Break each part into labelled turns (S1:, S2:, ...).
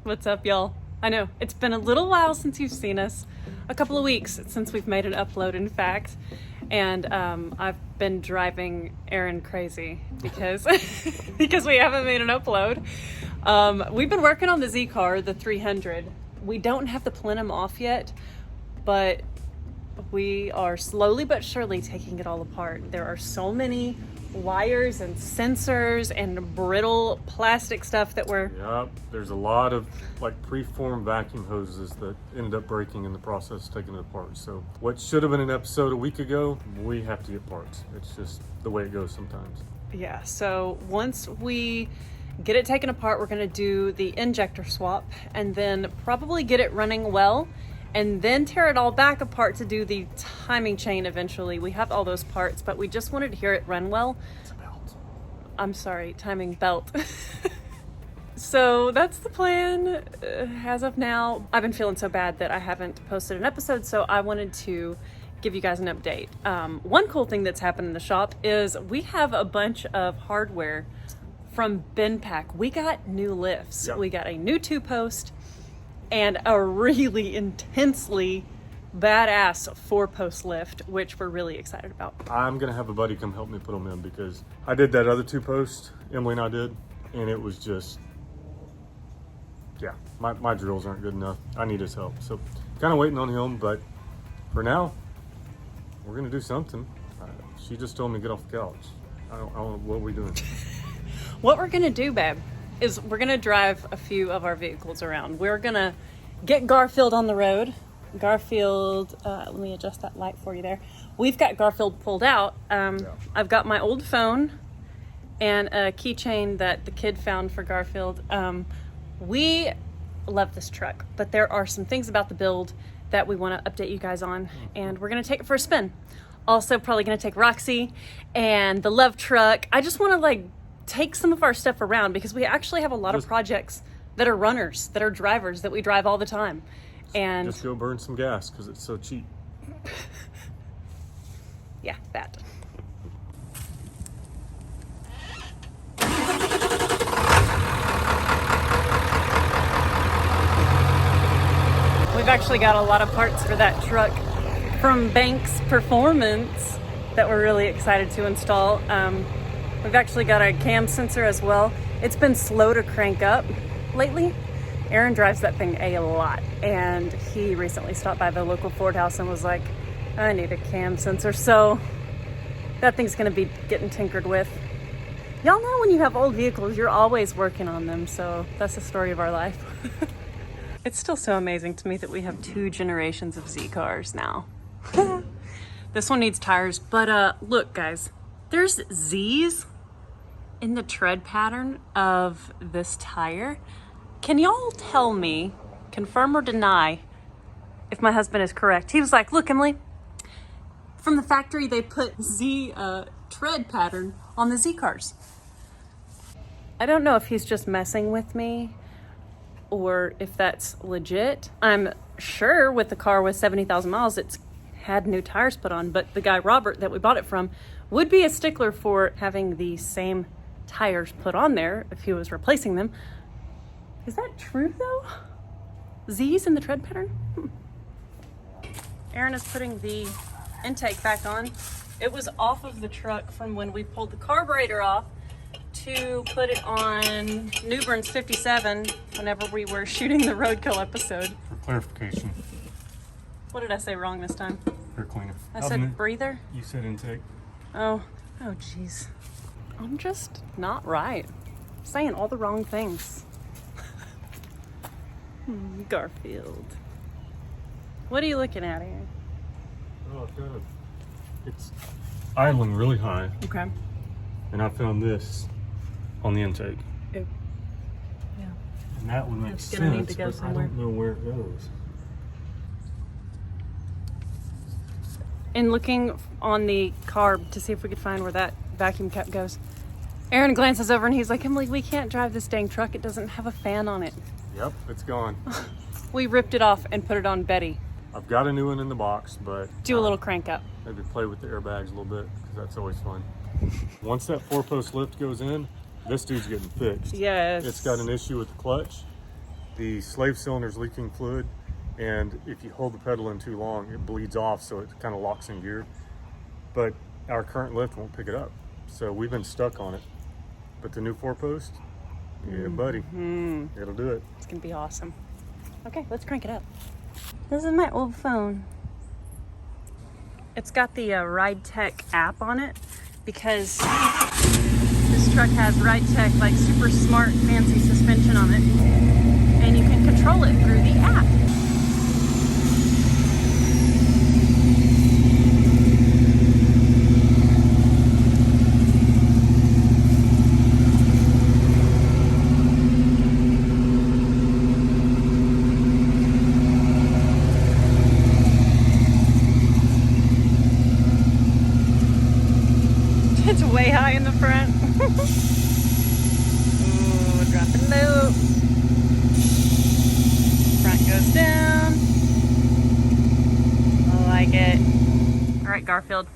S1: What's up, y'all? I know, it's been a little while since you've seen us. A couple of weeks since we've made an upload, in fact. And I've been driving Aaron crazy because because we haven't made an upload. We've been working on the Z car, the 300. We don't have the plenum off yet, but we are slowly but surely taking it all apart. There are so many wires and sensors and brittle plastic stuff that we're...
S2: Yep, there's a lot of like preformed vacuum hoses that ended up breaking in the process of taking it apart. So what should have been an episode a week ago, we have to get parts. It's just the way it goes sometimes.
S1: Yeah, so once we get it taken apart, we're going to do the injector swap and then probably get it running well and then tear it all back apart to do the timing chain eventually. We have all those parts, but we just wanted to hear it run well.
S2: It's a belt.
S1: I'm sorry, timing belt. So that's the plan as of now. I've been feeling so bad that I haven't posted an episode, so I wanted to give you guys an update. One cool thing that's happened in the shop is we have a bunch of hardware from BenPack. We got new lifts.
S2: Yep.
S1: We got a new 2-post and a really intensely badass 4-post lift, which we're really excited about.
S2: I'm gonna have a buddy come help me put them in because I did that other 2-post, Emily and I did, and it was just, yeah, my drills aren't good enough. I need his help. So kind of waiting on him, but for now, we're gonna do something. She just told me to get off the couch. I don't know what are we doing.
S1: What we're gonna do, babe, is we're gonna drive a few of our vehicles around. We're gonna get Garfield on the road. Garfield, let me adjust that light for you there. We've got Garfield pulled out. I've got my old phone and a keychain that the kid found for Garfield. We love this truck, but there are some things about the build that we want to update you guys on, and we're gonna take it for a spin. Also, probably gonna take Roxy and the Luv truck. I just want to take some of our stuff around because we actually have a lot of projects that are runners, that are drivers, that we drive all the time. And
S2: just go burn some gas because it's so cheap.
S1: Yeah, that. We've actually got a lot of parts for that truck from Banks Performance that we're really excited to install. We've actually got a cam sensor as well. It's been slow to crank up lately. Aaron drives that thing a lot, and he recently stopped by the local Ford house and was like, I need a cam sensor. So that thing's gonna be getting tinkered with. Y'all know when you have old vehicles, you're always working on them. So that's the story of our life. It's still so amazing to me that we have 2 generations of Z cars now. This one needs tires, but look guys, there's Z's in the tread pattern of this tire. Can y'all tell me, confirm or deny, if my husband is correct? He was like, look, Emily, from the factory they put Z tread pattern on the Z cars. I don't know if he's just messing with me or if that's legit. I'm sure with the car with 70,000 miles, it's had new tires put on, but the guy, Robert, that we bought it from, would be a stickler for having the same tires put on there if he was replacing them. Is that true though? Z's in the tread pattern? Aaron is putting the intake back on. It was off of the truck from when we pulled the carburetor off to put it on Newburn's 57 whenever we were shooting the Roadkill episode.
S2: For clarification,
S1: What did I say wrong this time?
S2: air cleaner.
S1: I said breather?
S2: You said intake.
S1: Oh jeez. I'm just not right. Saying all the wrong things. Garfield. What are you looking at here?
S2: Oh, it's idling really high,
S1: Okay.
S2: and I found this on the intake.
S1: Ew. Yeah.
S2: And that would make
S1: It's
S2: sense,
S1: gonna need to go
S2: but
S1: somewhere.
S2: I don't know where it goes.
S1: And looking on the carb to see if we could find where that vacuum cap goes. Aaron glances over and he's like, Emily, we can't drive this dang truck. It doesn't have a fan on it.
S2: Yep, it's gone.
S1: We ripped it off and put it on Betty.
S2: I've got a new one in the box, but
S1: Do a little crank up.
S2: maybe play with the airbags a little bit because that's always fun. Once that 4-post lift goes in, this dude's getting fixed.
S1: Yes.
S2: It's got an issue with the clutch, the slave cylinder's leaking fluid, and if you hold the pedal in too long, it bleeds off, so it kind of locks in gear. But our current lift won't pick it up, so we've been stuck on it. But the new 4-post, yeah, buddy, it'll do it.
S1: It's gonna be awesome. Okay, let's crank it up. This is my old phone. It's got the Ride Tech app on it because this truck has Ride Tech, like super smart, fancy suspension on it, and you can control it through the app. It's way high in the front. Ooh, dropping low. Front goes down. I like it. All right, Garfield.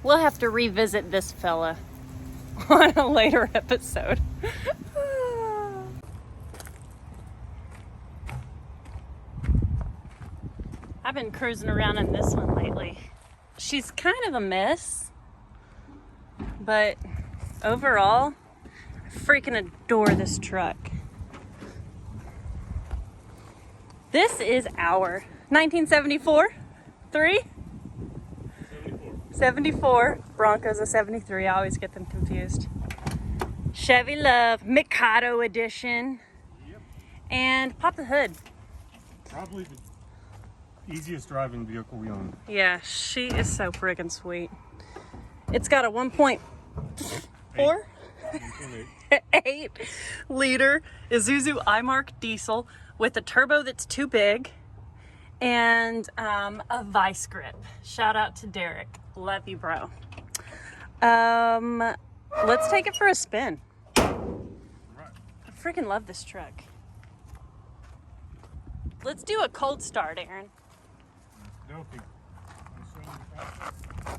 S1: We'll have to revisit this fella on a later episode. I've been cruising around in this one lately. She's kind of a mess, but overall, I freaking adore this truck. This is our 1974, 74. Bronco's a 73. I always get them confused. Chevy Luv, Mikado edition.
S2: Yep.
S1: And pop the hood.
S2: Probably the easiest driving vehicle we own.
S1: Yeah, she is so friggin' sweet. It's got a 1.4? 8 liter Isuzu iMark diesel with a turbo that's too big and a vice grip. Shout out to Derek. Love you, bro. Let's take it for a spin.
S2: Right.
S1: I freaking love this truck. Let's do a cold start, Aaron.
S2: Dopey.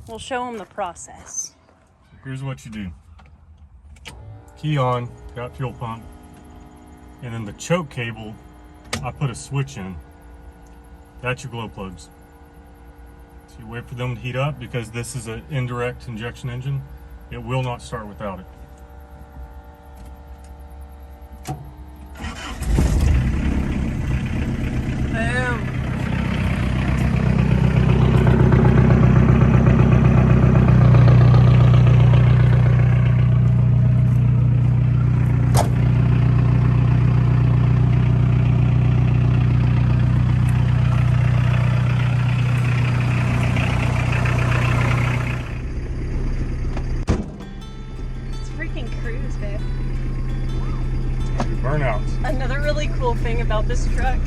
S1: We'll show them the process.
S2: Here's what you do. Key on, got fuel pump, and then the choke cable, I put a switch in. That's your glow plugs. So you wait for them to heat up because this is an indirect injection engine. It will not start without it.
S1: Boom.
S2: Burnouts.
S1: Another really cool thing about this truck,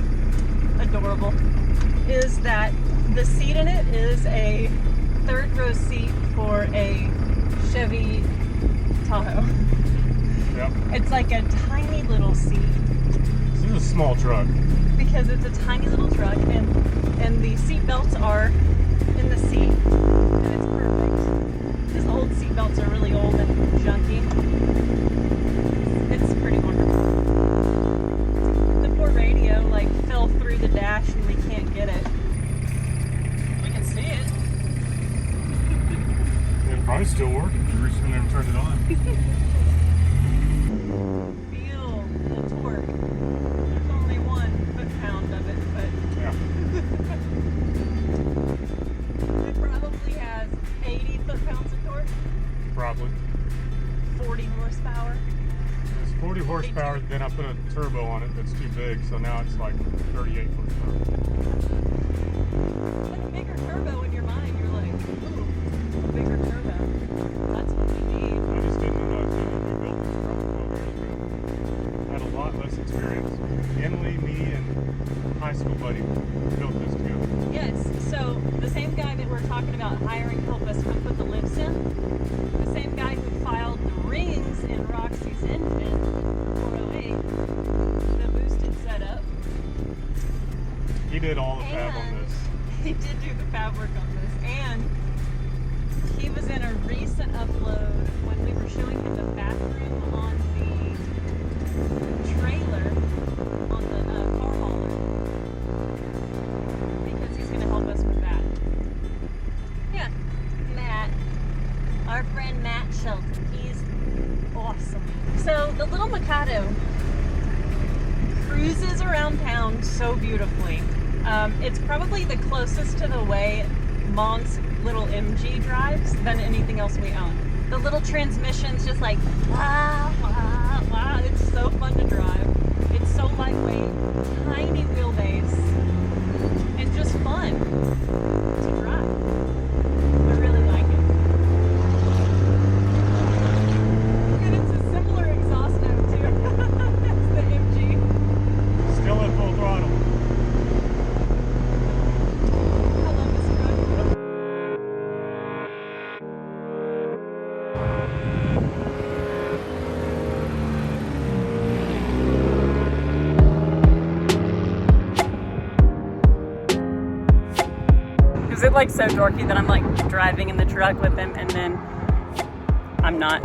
S1: adorable, is that the seat in it is a third row seat for a Chevy Tahoe.
S2: Yep.
S1: It's like a tiny little seat.
S2: This is a small truck.
S1: Because it's a tiny little truck, and the seat belts are in the seat, and it's perfect. Because old seat belts are really old and junky. It's pretty wonderful. The poor radio like fell through the dash and we can't get it. We can see it.
S2: It'll probably still work if you reach in there and turn it on.
S1: Feel the torque. There's only 1 foot-pound of it, but
S2: Yeah.
S1: it probably has 80 foot-pounds of torque,
S2: Probably.
S1: 40 horsepower.
S2: It's 40 horsepower, then I put a turbo on it that's too big, so now it's like 38 horsepower.
S1: With a bigger turbo in your mind, you're like, ooh, a bigger turbo. That's what we need.
S2: I just didn't know what I was doing. We built this truck 12 years ago. Had a lot less experience. Emily, me, and high school buddy built this together.
S1: Yes, so the same guy that we're talking about hiring to help us come put the lifts in, the same guy who filed the rings in Roxy's engine, 408, the boosted setup.
S2: He did all the fab on this.
S1: He did do the fab work on this, and he was in a recent upload when we were showing him the bathroom on the Avocado cruises around town so beautifully. It's probably the closest to the way Mom's little MG drives than anything else we own. The little transmission's just like, wah, wah, wah. It's so fun to drive. It's so lightweight, tiny wheelbase, and just fun to drive. I really like it. And it's a similar exhaust note too as the MG.
S2: Still at full throttle.
S1: I love this truck. Is it like so dorky that I'm like driving in the truck with him and then I'm not?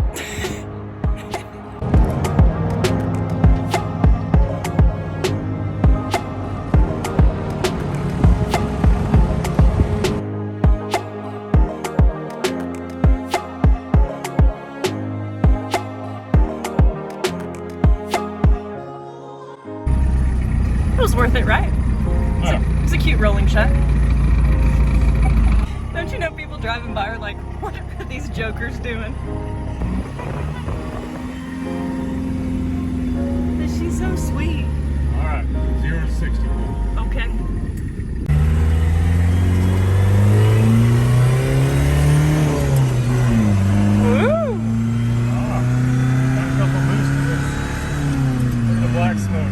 S1: It was worth it, right?
S2: Yeah.
S1: It's a cute rolling shot. Don't you know people driving by are like, what are these jokers doing? She's so sweet.
S2: All right, 0 to 60.
S1: Okay. Woo!
S2: Got a couple moves to the black smoke.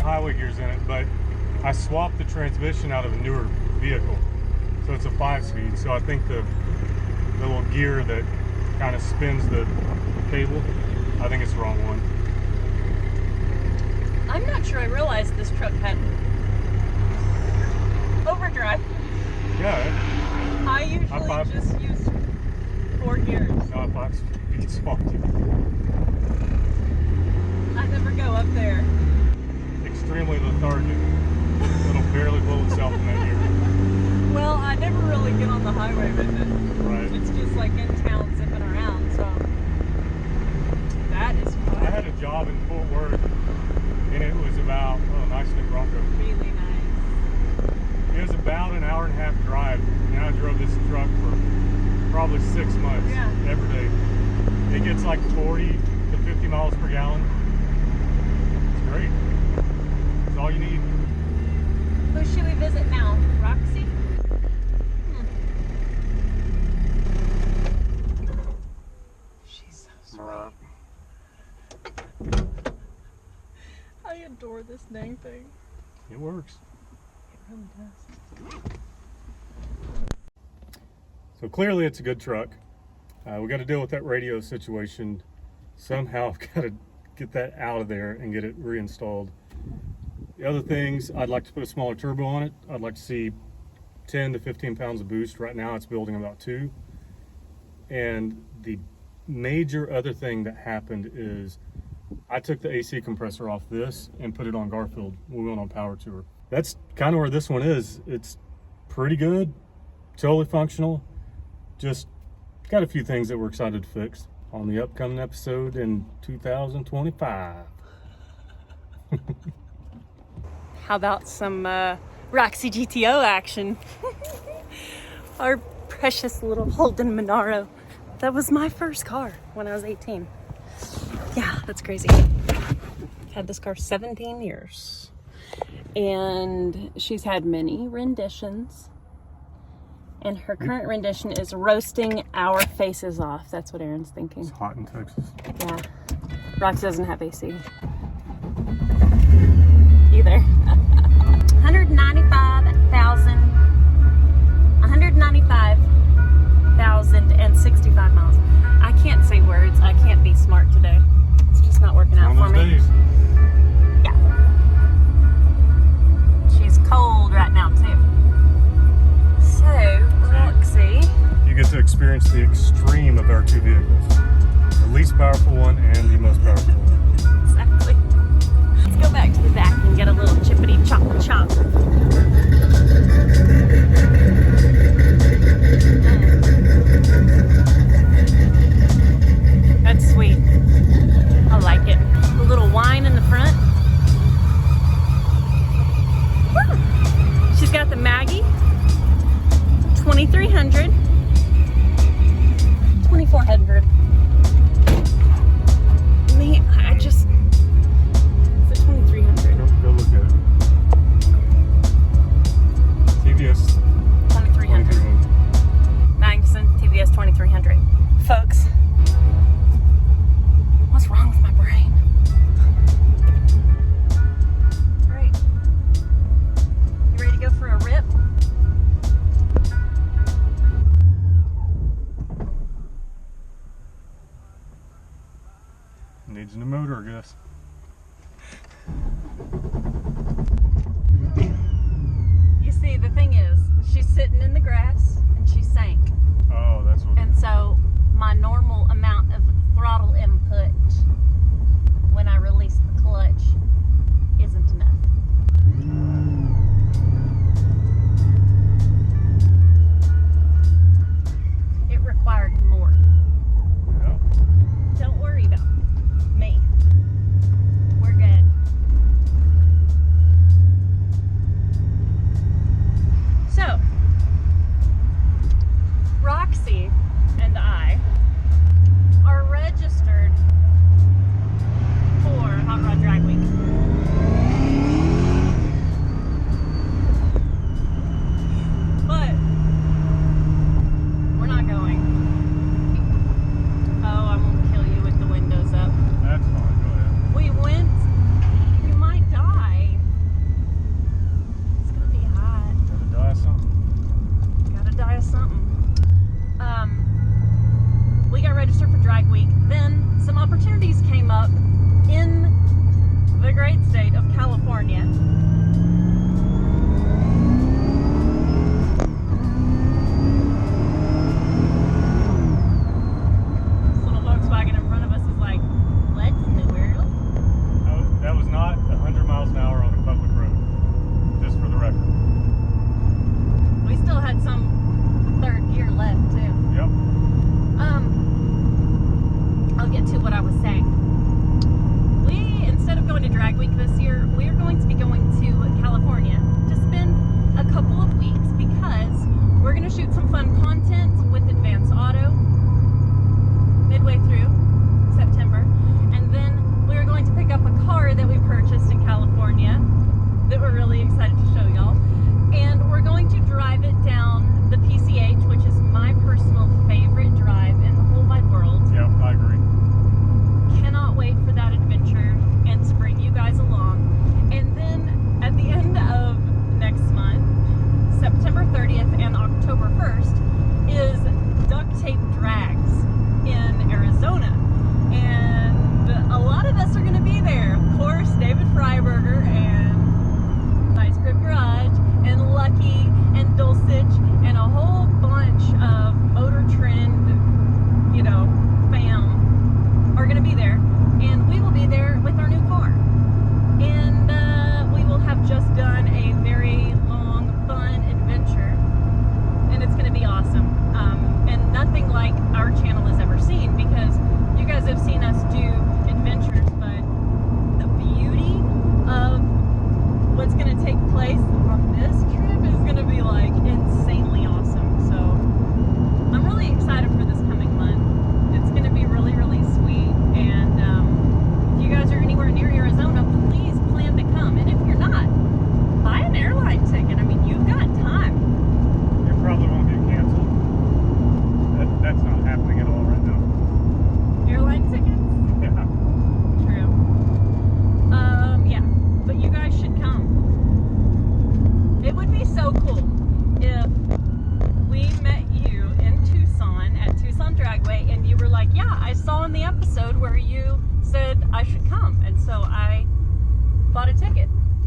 S2: Highway gears in it, but I swapped the transmission out of a newer vehicle, so it's a 5-speed. So I think the little gear that kind of spins the cable, I think it's the wrong one.
S1: I'm not sure I realized this truck had overdrive.
S2: Yeah.
S1: I usually just use 4 gears.
S2: No, 5-speed swapped.
S1: I never go up there.
S2: Extremely lethargic. It'll barely blow itself in that gear.
S1: Well, I never really get on the highway with it.
S2: Right.
S1: It's just like in town zipping around, so that is fun.
S2: I had a job in Fort Worth, and it was about, oh, nice new Bronco.
S1: Really nice.
S2: It was about an hour and a half drive, and I drove this truck for probably 6 months, every day. It gets like 40 to 50 miles per gallon. It's great. It's all you need.
S1: Who should we visit now? Roxy? She's so sweet. I adore this dang thing.
S2: It works.
S1: It really does.
S2: So clearly it's a good truck. We got to deal with that radio situation. Somehow I've got to get that out of there and get it reinstalled. The other things, I'd like to put a smaller turbo on it. I'd like to see 10 to 15 pounds of boost. Right now it's building about 2. And the major other thing that happened is I took the AC compressor off this and put it on Garfield when we went on power tour. That's kind of where this one is. It's pretty good, totally functional. Just got a few things that we're excited to fix on the upcoming episode in 2025.
S1: How about some Roxy GTO action? Our precious little Holden Monaro. That was my first car when I was 18. Yeah, that's crazy. had this car 17 years. And she's had many renditions. And her current rendition is roasting our faces off. That's what Aaron's thinking.
S2: It's hot in Texas.
S1: Yeah. Roxy doesn't have AC. Either. 195,065 miles. I can't say words. I can't be smart today. It's just not working out for me.
S2: Days.
S1: Yeah. She's cold right now too. So, Roxy.
S2: You get to experience the extreme of our two vehicles. The least powerful one and the most powerful one.
S1: Exactly. Let's go back to the back and get a little chippity chop chop. That's sweet. I like it. A little wine in the front. Woo! She's got the Maggie 2300, 2400. Me, I just. Is it 2300?
S2: Go look at it. TVS
S1: 2300. Magnuson TVS 2300. Folks, what's wrong with my brain? All right. You ready to go for a rip?
S2: Needs a new motor, I guess.
S1: You see, the thing is, she's sitting in the grass and she sank.
S2: Oh, that's what.
S1: And so my normal amount of throttle input when I release the clutch isn't enough. It required more.
S2: Yeah.
S1: Don't worry about me. We're good. So, Roxy and I are registered for Hot Rod Drag Week. But we're not going. Oh, I'm gonna kill you with the windows up.
S2: That's fine. Go ahead.
S1: We went. You might die. It's gonna be hot.
S2: Gotta die of something.
S1: Gotta die of something. We got registered for Drag Week. Then some opportunities came up in the great state of California. This little Volkswagen in front of us is like, what in the world?
S2: That was not 100 miles an hour on a public road. Just for the record.
S1: We still had some third gear left too.
S2: Yep.
S1: I'll get to what I was saying. We, instead of going to Drag Week this year, we are going to be going to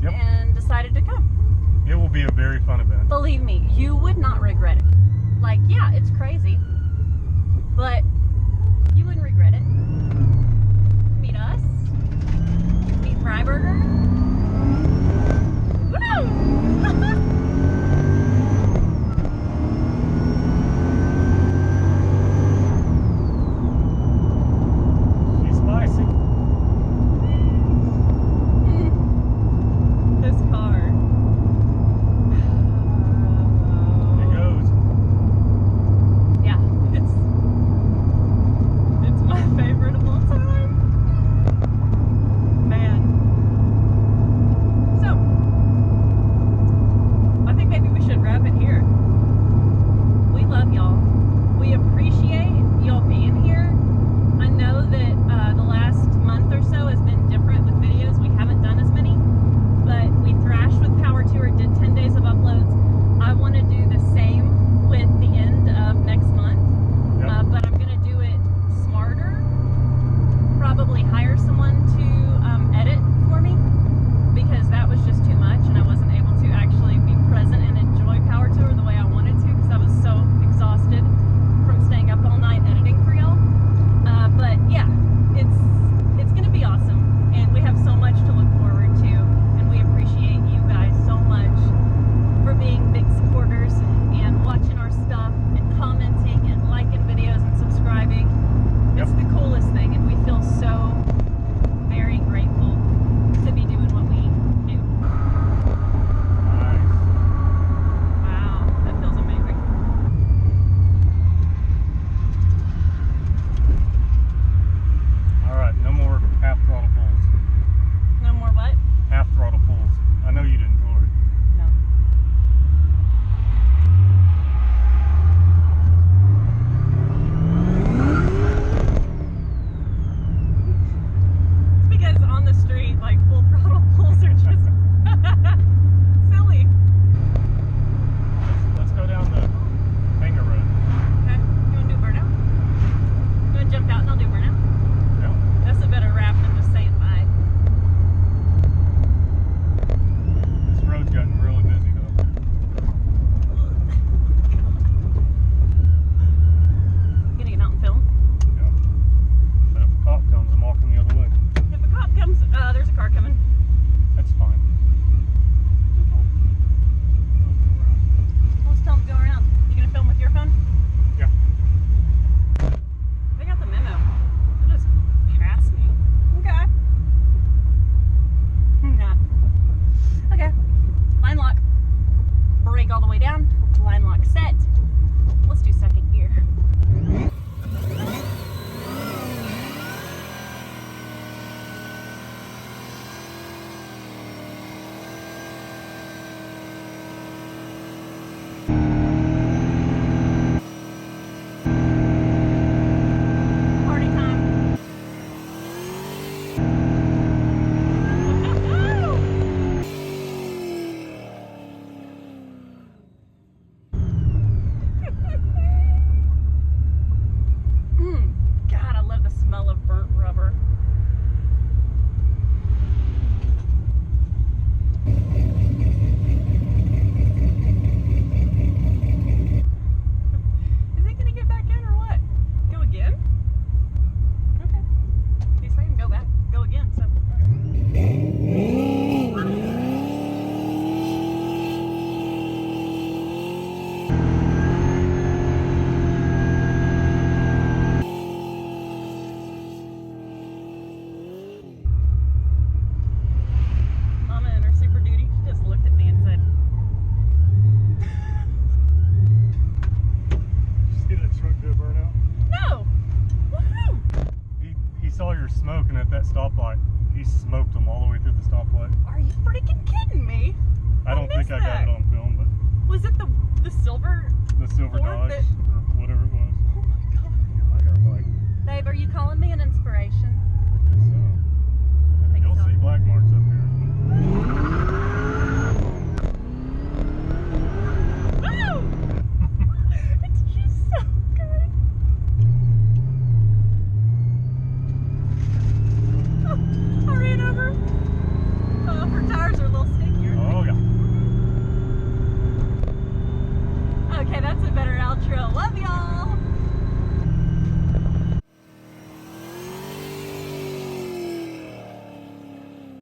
S2: Yep.
S1: and decided to come.
S2: It will be a very fun event.
S1: Believe me, you would not regret it. Like, yeah, it's crazy, but you wouldn't regret it. Meet us, meet Freiburger,